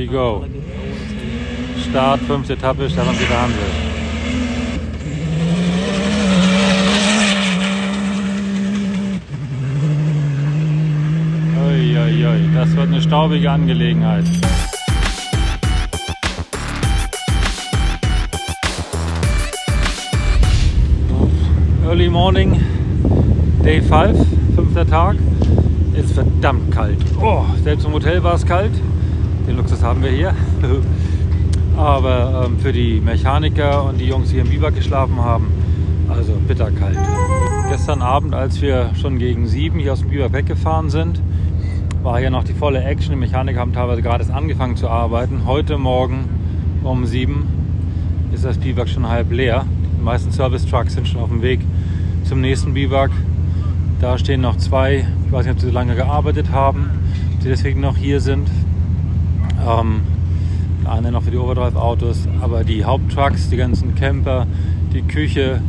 we go. Start, 5. Etappe, Stefan Peter Hansel. Uiuiui, das wird eine staubige Angelegenheit. Early morning, Day 5, 5. Tag. Ist verdammt kalt. Oh, selbst im Hotel war es kalt. Den Luxus haben wir hier. Aber für die Mechaniker und die Jungs, die hier im Biwak geschlafen haben, also bitterkalt. Gestern Abend, als wir schon gegen 7 hier aus dem Biwak weggefahren sind, war hier noch die volle Action. Die Mechaniker haben teilweise gerade erst angefangen zu arbeiten. Heute Morgen um 7 ist das Biwak schon halb leer. Die meisten Service-Trucks sind schon auf dem Weg zum nächsten Biwak. Da stehen noch 2, ich weiß nicht, ob sie so lange gearbeitet haben, ob sie deswegen noch hier sind. Der eine noch für die Overdrive-Autos, aber die Haupttrucks, die ganzen Camper, die Küche,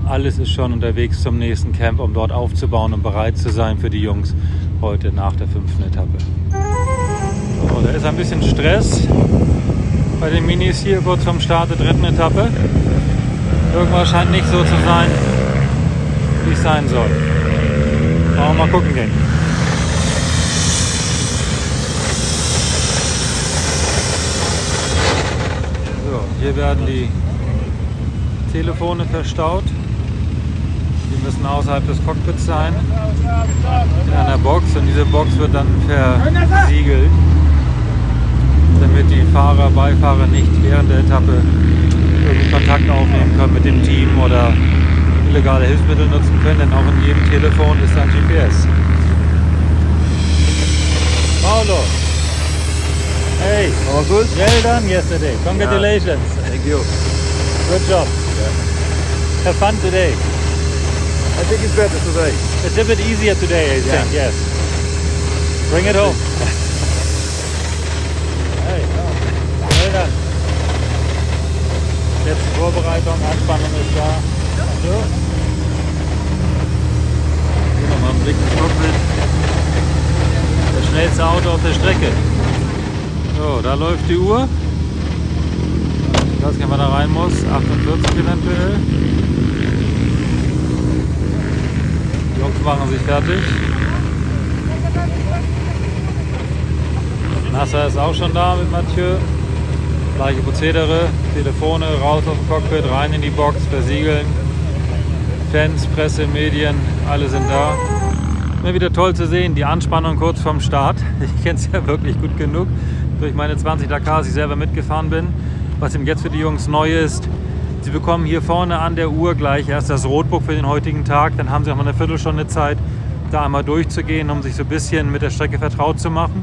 alles ist schon unterwegs zum nächsten Camp, um dort aufzubauen und bereit zu sein für die Jungs heute nach der 5. Etappe. So, da ist ein bisschen Stress bei den Minis hier kurz vorm Start der 3. Etappe. Irgendwas scheint nicht so zu sein, wie es sein soll. Wollen wir mal gucken gehen. So, hier werden die Telefone verstaut. Die müssen außerhalb des Cockpits sein, in einer Box, und diese Box wird dann versiegelt, damit die Fahrer, Beifahrer nicht während der Etappe irgendwie Kontakt aufnehmen können mit dem Team oder illegale Hilfsmittel nutzen können, denn auch in jedem Telefon ist ein GPS. Paulo! Hey! All good? Well done yesterday. Congratulations! Yeah. Thank you. Good job. Yeah. Have fun today. I think it's better today. It's a bit easier today, I think, yes. Bring it home. Hey, well done. Letzte Vorbereitung, Anspannung ist da. So. Hier nochmal einen Blick ins Cockpit. Das schnellste Auto auf der Strecke. So, da läuft die Uhr. Ich weiß nicht, wann da rein muss. 48 eventuell. Die Jungs machen sich fertig. Nasser ist auch schon da mit Mathieu. Gleiche Prozedere. Telefone raus aus dem Cockpit, rein in die Box, versiegeln. Fans, Presse, Medien, alle sind da. Immer wieder toll zu sehen, die Anspannung kurz vorm Start. Ich kenne es ja wirklich gut genug durch meine 20 Dakar, die ich selber mitgefahren bin. Was eben jetzt für die Jungs neu ist, sie bekommen hier vorne an der Uhr gleich erst das Roadbook für den heutigen Tag. Dann haben sie auch mal eine Viertelstunde Zeit, da einmal durchzugehen, um sich so ein bisschen mit der Strecke vertraut zu machen.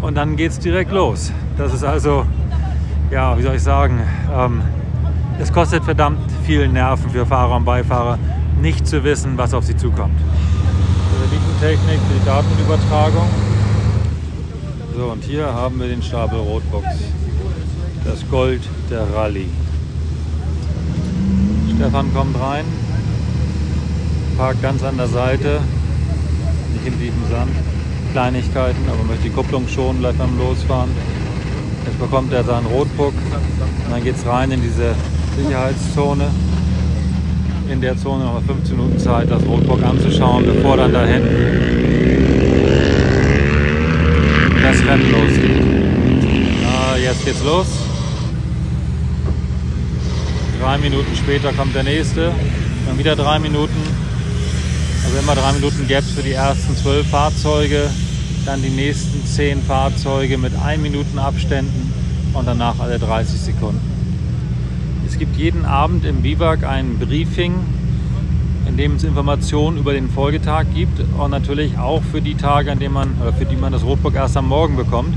Und dann geht es direkt los. Das ist also, ja, wie soll ich sagen, es kostet verdammt viel Nerven für Fahrer und Beifahrer, nicht zu wissen, was auf sie zukommt. Satellitentechnik für die Datenübertragung. So, und hier haben wir den Stapel Roadbooks. Das Gold der Rallye. Stefan kommt rein, parkt ganz an der Seite, nicht im tiefen Sand. Kleinigkeiten, aber möchte die Kupplung schonen, gleich beim Losfahren. Jetzt bekommt er seinen Roadbook und dann geht es rein in diese Sicherheitszone. In der Zone noch 15 Minuten Zeit, das Roadbook anzuschauen, bevor dann dahin das Rennen losgeht. Jetzt geht's los. 3 Minuten später kommt der nächste. Dann wieder 3 Minuten. Also immer 3 Minuten Gaps für die ersten 12 Fahrzeuge. Dann die nächsten 10 Fahrzeuge mit 1 Minuten Abständen und danach alle 30 Sekunden. Es gibt jeden Abend im Biwak ein Briefing, in dem es Informationen über den Folgetag gibt und natürlich auch für die Tage, an denen für die man das Roadbook erst am Morgen bekommt.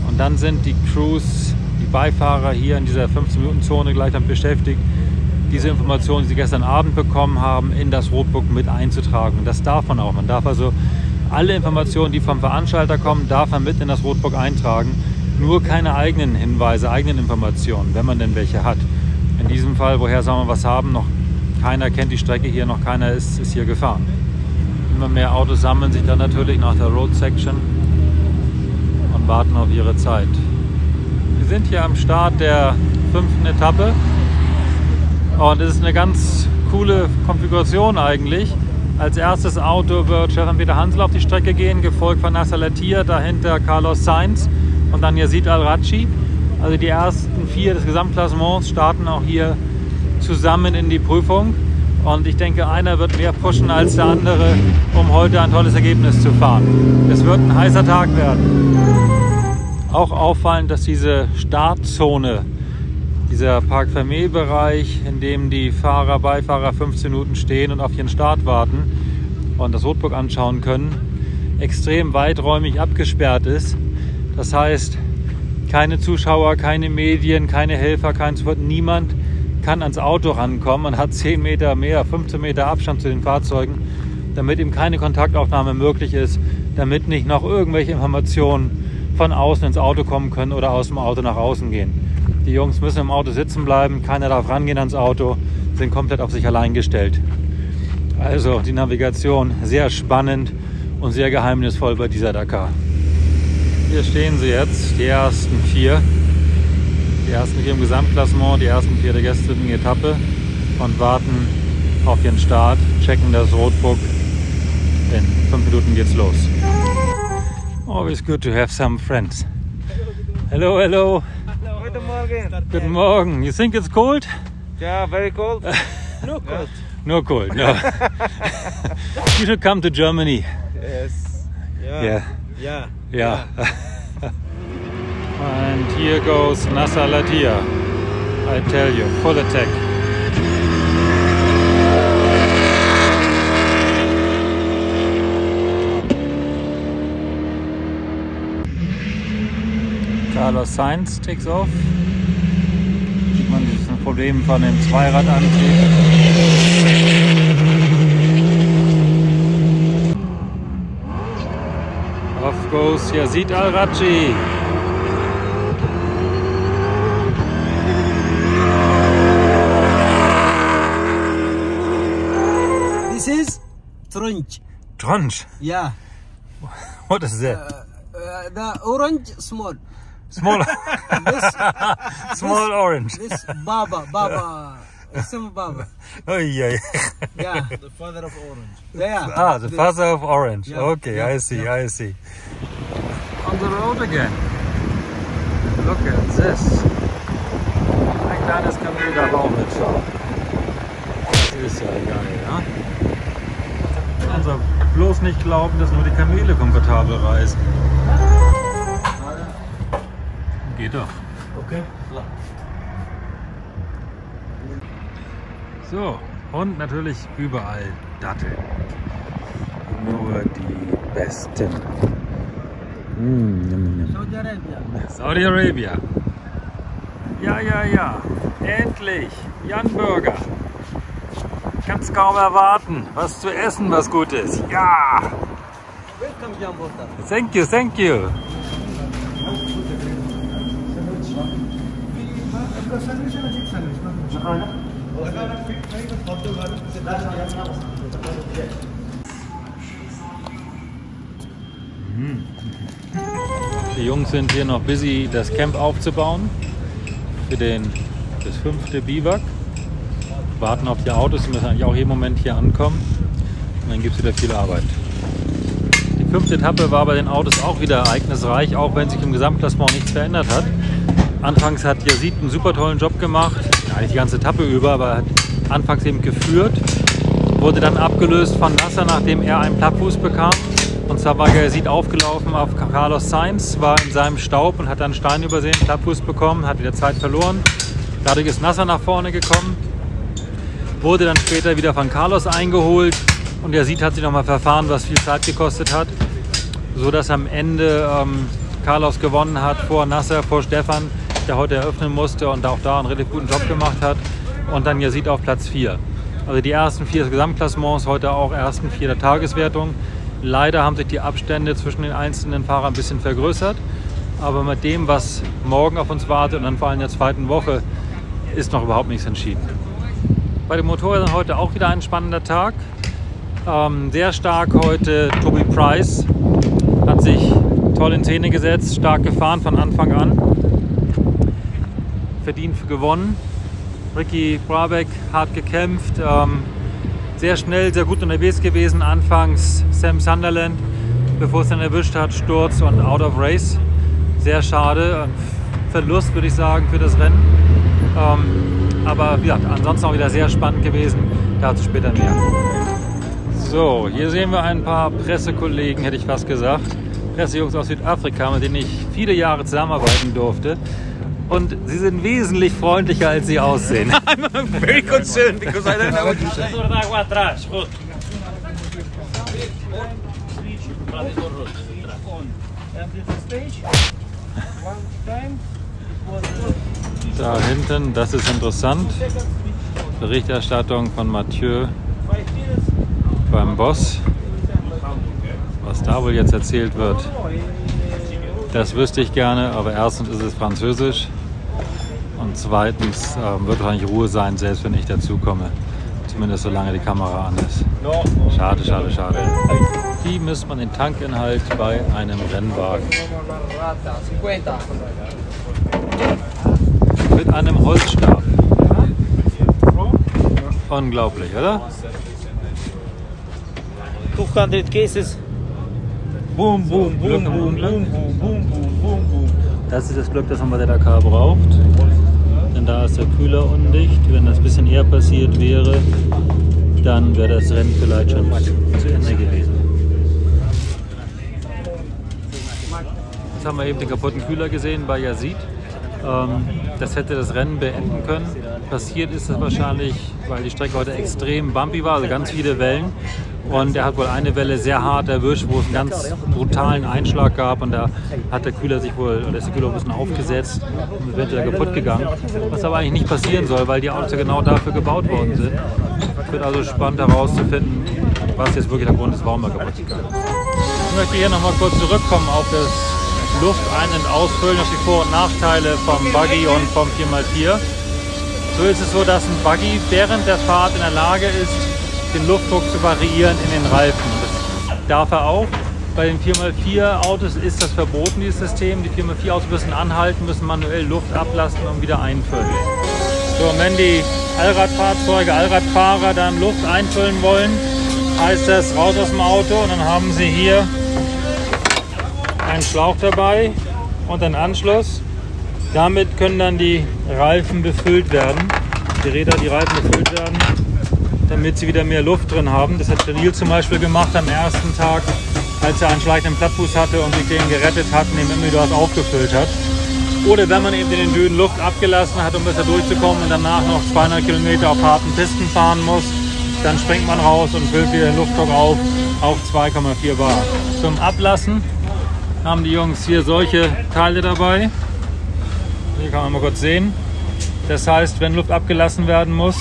Und dann sind die Crews, die Beifahrer hier in dieser 15-Minuten-Zone gleich damit beschäftigt, diese Informationen, die sie gestern Abend bekommen haben, in das Roadbook mit einzutragen. Und das darf man auch. Man darf also alle Informationen, die vom Veranstalter kommen, darf man mit in das Roadbook eintragen. Nur keine eigenen Hinweise, eigenen Informationen, wenn man denn welche hat. In diesem Fall, woher soll man was haben? Noch keiner kennt die Strecke hier, noch keiner ist hier gefahren. Immer mehr Autos sammeln sich dann natürlich nach der Road Section und warten auf ihre Zeit. Wir sind hier am Start der 5. Etappe und es ist eine ganz coole Konfiguration eigentlich. Als erstes Auto wird Stefan Peter Hansel auf die Strecke gehen, gefolgt von Nasser Al-Attiyah, dahinter Carlos Sainz und dann Yazid Al-Raqi. Also die ersten 4 des Gesamtklassements starten auch hier zusammen in die Prüfung. Und ich denke, einer wird mehr pushen als der andere, um heute ein tolles Ergebnis zu fahren. Es wird ein heißer Tag werden. Auch auffallend, dass diese Startzone, dieser Parc Fermé-Bereich, in dem die Fahrer, Beifahrer 15 Minuten stehen und auf ihren Start warten und das Roadbook anschauen können, extrem weiträumig abgesperrt ist. Das heißt, keine Zuschauer, keine Medien, keine Helfer, kein Support, niemand kann ans Auto rankommen. Man hat 10 Meter mehr, 15 Meter Abstand zu den Fahrzeugen, damit eben keine Kontaktaufnahme möglich ist, damit nicht noch irgendwelche Informationen von außen ins Auto kommen können oder aus dem Auto nach außen gehen. Die Jungs müssen im Auto sitzen bleiben, keiner darf rangehen ans Auto, sind komplett auf sich allein gestellt. Also die Navigation sehr spannend und sehr geheimnisvoll bei dieser Dakar. Hier stehen sie jetzt, die ersten 4. Die ersten 4 im Gesamtklassement, die ersten 4 der gestrigen Etappe und warten auf ihren Start, checken das Roadbook. In 5 Minuten geht's los. Always good to have some friends. Hello, hello. Guten Morgen. Guten Morgen. You think it's cold? Yeah, very cold. No cold. No cold, no. You should come to Germany. Yes. Yeah. Yeah. Yeah. And here goes Nasser Al-Attiyah. I tell you, full attack. Carlos Sainz takes off. Sieht man, das ist ein Problem von dem Zweiradantrieb. Off goes Yazid Al-Raqi. This is Tronch. Tronch? Yeah. What is that? The orange small. Small, small orange. This Baba. Some Baba. Oh yeah. Yeah. The father of orange. Yeah. Ah, the father of orange. Yeah, Okay, yeah, I see. On the road again. Look at this. Ein kleines Kamel darf auch mitschauen. Das ist ja geil, ja? Also bloß nicht glauben, dass nur die Kamele komfortabel reisen. Geht doch. Okay. So, und natürlich überall Datteln. Nur die besten. Saudi Arabia. Saudi Arabia. Ja. Endlich. Jan Burger. Kann's kaum erwarten. Was zu essen, was gut ist. Ja. Welcome, Jan Burger. Thank you. Die Jungs sind hier noch busy, das Camp aufzubauen für das 5. Biwak. Warten auf die Autos, die müssen eigentlich auch jeden Moment hier ankommen. Und dann gibt es wieder viel Arbeit. Die 5. Etappe war bei den Autos auch wieder ereignisreich, auch wenn sich im Gesamtklassement nichts verändert hat. Anfangs hat Yazid einen super tollen Job gemacht, eigentlich die ganze Etappe über, aber er hat anfangs eben geführt. Wurde dann abgelöst von Nasser, nachdem er einen Plattfuß bekam. Und zwar war Yazid aufgelaufen auf Carlos Sainz, war in seinem Staub und hat dann einen Stein übersehen, Plattfuß bekommen, hat wieder Zeit verloren. Dadurch ist Nasser nach vorne gekommen, wurde dann später wieder von Carlos eingeholt und Yazid hat sich nochmal verfahren, was viel Zeit gekostet hat, so dass am Ende Carlos gewonnen hat vor Nasser, vor Stefan, der heute eröffnen musste und auch da einen relativ guten Job gemacht hat, und dann Yazid auf Platz 4. Also die ersten 4 des Gesamtklassements, heute auch ersten 4 der Tageswertung. Leider haben sich die Abstände zwischen den einzelnen Fahrern ein bisschen vergrößert, aber mit dem, was morgen auf uns wartet und dann vor allem in der 2. Woche, ist noch überhaupt nichts entschieden. Bei den Motorrädern heute auch wieder ein spannender Tag. Sehr stark heute Toby Price, hat sich toll in Szene gesetzt, stark gefahren von Anfang an. Verdient gewonnen. Ricky Brabec hart gekämpft, sehr schnell, sehr gut unterwegs gewesen. Anfangs Sam Sunderland, bevor es dann erwischt hat, Sturz und out of race. Sehr schade, Verlust würde ich sagen für das Rennen. Aber ja, ansonsten auch wieder sehr spannend gewesen, dazu später mehr. So, hier sehen wir ein paar Pressekollegen, hätte ich fast gesagt. Pressejungs aus Südafrika, mit denen ich viele Jahre zusammenarbeiten durfte. Und sie sind wesentlich freundlicher, als sie aussehen. I'm very concerned because I don't know what to say. Da hinten, das ist interessant. Berichterstattung von Mathieu beim Boss. Was da wohl jetzt erzählt wird, das wüsste ich gerne, aber erstens ist es Französisch und zweitens wird wahrscheinlich Ruhe sein, selbst wenn ich dazukomme. Zumindest solange die Kamera an ist. Schade, schade, schade. Wie misst man den Tankinhalt bei einem Rennwagen? Mit einem Holzstab. Unglaublich, oder? 200 cases. Boom, boom, boom, boom, boom, boom, boom, boom, boom, boom. Das ist das Glück, das man bei der Dakar braucht. Denn da ist der Kühler undicht. Wenn das ein bisschen eher passiert wäre, dann wäre das Rennen vielleicht schon zu Ende gewesen. Jetzt haben wir eben den kaputten Kühler gesehen bei Yazid. Das hätte das Rennen beenden können. Passiert ist es wahrscheinlich, weil die Strecke heute extrem bumpy war, also ganz viele Wellen. Und er hat wohl eine Welle sehr hart erwischt, wo es einen ganz brutalen Einschlag gab. Und da hat der Kühler sich wohl, oder ist der Kühler ein bisschen aufgesetzt und eventuell kaputt gegangen. Was aber eigentlich nicht passieren soll, weil die Autos ja genau dafür gebaut worden sind. Es wird also spannend herauszufinden, was jetzt wirklich der Grund ist, warum er kaputt gegangen ist. Ich möchte hier nochmal kurz zurückkommen auf das Luft ein- und ausfüllen, auf die Vor- und Nachteile vom Buggy und vom 4x4. So ist es so, dass ein Buggy während der Fahrt in der Lage ist, den Luftdruck zu variieren in den Reifen. Das darf er auch. Bei den 4x4 Autos ist das verboten, dieses System. Die 4x4 Autos müssen anhalten, müssen manuell Luft ablassen und wieder einfüllen. So, und wenn die Allradfahrzeuge, Allradfahrer dann Luft einfüllen wollen, heißt das raus aus dem Auto und dann haben sie hier einen Schlauch dabei und einen Anschluss. Damit können dann die Reifen befüllt werden, die Räder, die Reifen befüllt werden, damit sie wieder mehr Luft drin haben. Das hat Cyril zum Beispiel gemacht am ersten Tag, als er einen schleichenden Plattfuß hatte und sich den gerettet hat, indem er immer wieder was aufgefüllt hat. Oder wenn man eben in den Dünen Luft abgelassen hat, um besser durchzukommen und danach noch 200 Kilometer auf harten Pisten fahren muss, dann springt man raus und füllt wieder den Luftdruck auf 2,4 Bar. Zum Ablassen haben die Jungs hier solche Teile dabei. Hier kann man mal kurz sehen. Das heißt, wenn Luft abgelassen werden muss,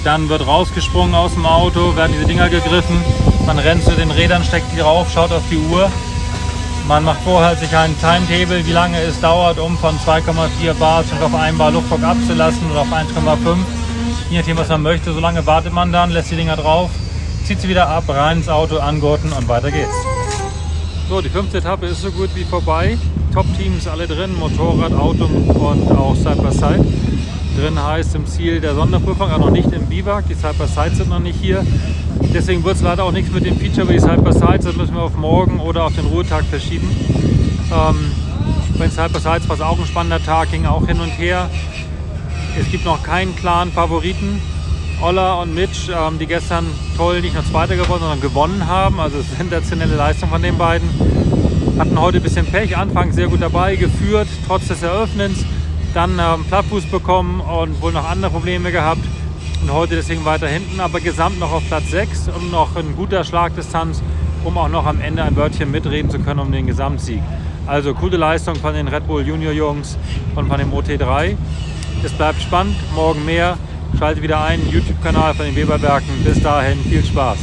dann wird rausgesprungen aus dem Auto, werden diese Dinger gegriffen, man rennt zu den Rädern, steckt die drauf, schaut auf die Uhr. Man macht vorher sich einen Timetable, wie lange es dauert, um von 2,4 Bar auf 1 Bar Luftdruck abzulassen oder auf 1,5. Je nachdem, was man möchte, so lange wartet man dann, lässt die Dinger drauf, zieht sie wieder ab, rein ins Auto, angurten und weiter geht's. So, die 5. Etappe ist so gut wie vorbei. Top-Teams alle drin, Motorrad, Auto und auch Side-by-Side. Drin heißt im Ziel der Sonderprüfung, aber noch nicht im Biwak. Die Side-by-Sides sind noch nicht hier. Deswegen wird es leider auch nichts mit dem Feature über die Side-by-Sides. Das müssen wir auf morgen oder auf den Ruhetag verschieben. Bei den Side-by-Sides war es auch ein spannender Tag, ging auch hin und her. Es gibt noch keinen klaren Favoriten. Ola und Mitch, die gestern toll nicht nur Zweiter geworden, sondern gewonnen haben. Also sensationelle Leistung von den beiden. Hatten heute ein bisschen Pech, Anfang sehr gut dabei, geführt, trotz des Eröffnens. Dann Plattfuß bekommen und wohl noch andere Probleme gehabt. Und heute deswegen weiter hinten, aber gesamt noch auf Platz 6 und noch ein guter Schlagdistanz, um auch noch am Ende ein Wörtchen mitreden zu können um den Gesamtsieg. Also coole Leistung von den Red Bull Junior Jungs und von dem OT3. Es bleibt spannend, morgen mehr. Schalte wieder ein, YouTube-Kanal von den Weberwerken. Bis dahin, viel Spaß.